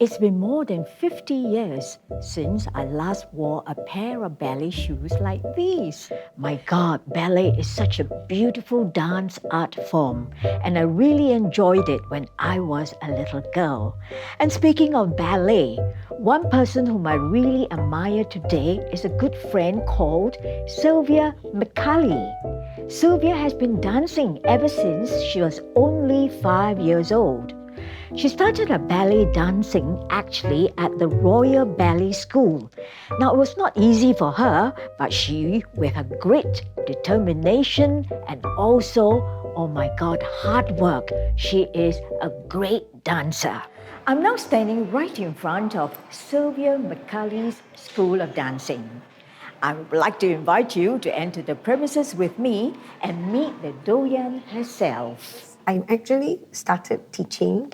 It's been more than 50 years since I last wore a pair of ballet shoes like these. My God, ballet is such a beautiful dance art form, and I really enjoyed it when I was a little girl. And speaking of ballet, one person whom I really admire today is a good friend called Sylvia McCully. Sylvia has been dancing ever since she was only 5 years old. She started her ballet dancing actually at the Royal Ballet School. Now, it was not easy for her, but she, with her grit, determination, and also, oh my God, hard work, she is a great dancer. I'm now standing right in front of Sylvia McCully's School of Dancing. I would like to invite you to enter the premises with me and meet the doyen herself. I actually started teaching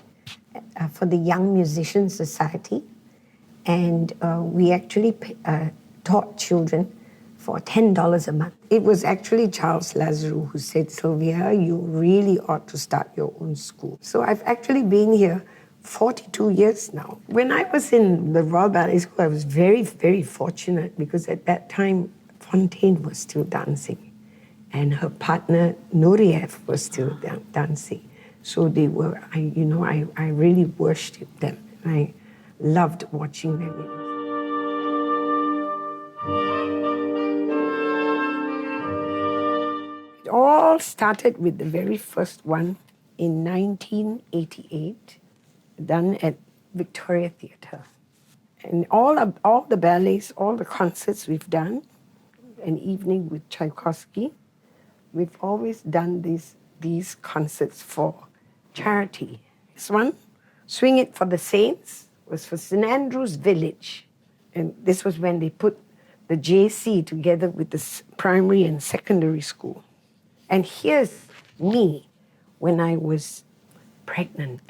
for the Young Musicians Society, and we actually taught children for $10 a month. It was actually Charles Lazarou who said, Sylvia, you really ought to start your own school. So I've actually been here 42 years now. When I was in the Royal Ballet School, I was very, very fortunate because at that time, Fontaine was still dancing and her partner, Nureyev, was still dancing. So they were, I really worshipped them. I loved watching them. It all started with the very first one in 1988, done at Victoria Theatre. And all the ballets, all the concerts we've done, an evening with Tchaikovsky, we've always done these concerts for charity. This one, Swing It for the Saints, was for St. Andrew's Village. And this was when they put the JC together with the primary and secondary school. And here's me when I was pregnant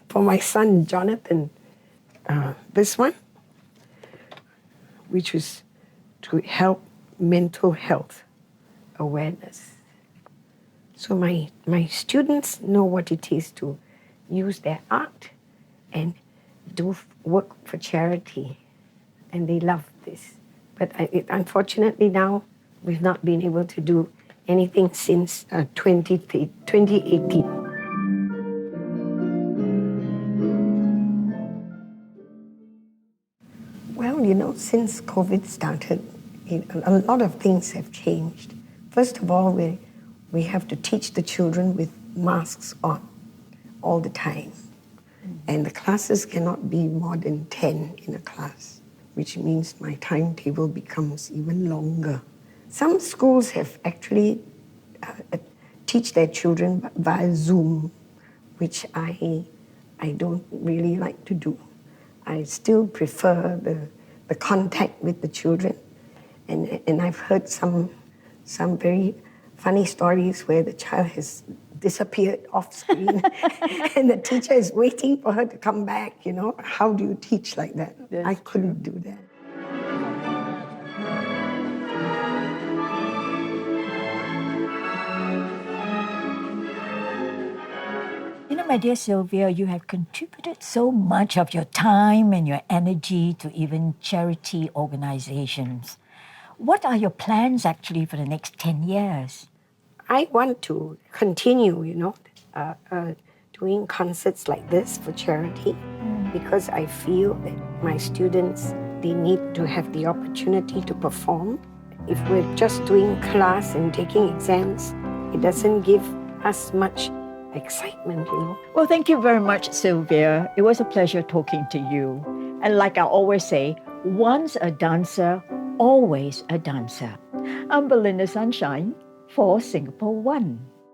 for my son, Jonathan. This one, which was to help mental health awareness. So my students know what it is to use their art and do work for charity, and they love this. But unfortunately now, we've not been able to do anything since 2018. Well, since COVID started, a lot of things have changed. First of all, we have to teach the children with masks on all the time. And the classes cannot be more than 10 in a class, which means my timetable becomes even longer. Some schools have actually teach their children via Zoom, which I don't really like to do. I still prefer the contact with the children. And I've heard some very funny stories where the child has disappeared off screen and the teacher is waiting for her to come back, How do you teach like that? I couldn't do that. My dear Sylvia, you have contributed so much of your time and your energy to even charity organizations. What are your plans actually for the next 10 years? I want to continue, doing concerts like this for charity because I feel that my students, they need to have the opportunity to perform. If we're just doing class and taking exams, it doesn't give us much excitement, Well, thank you very much, Sylvia. It was a pleasure talking to you. And like I always say, once a dancer, always a dancer. I'm Belinda Sunshine for Singapore One.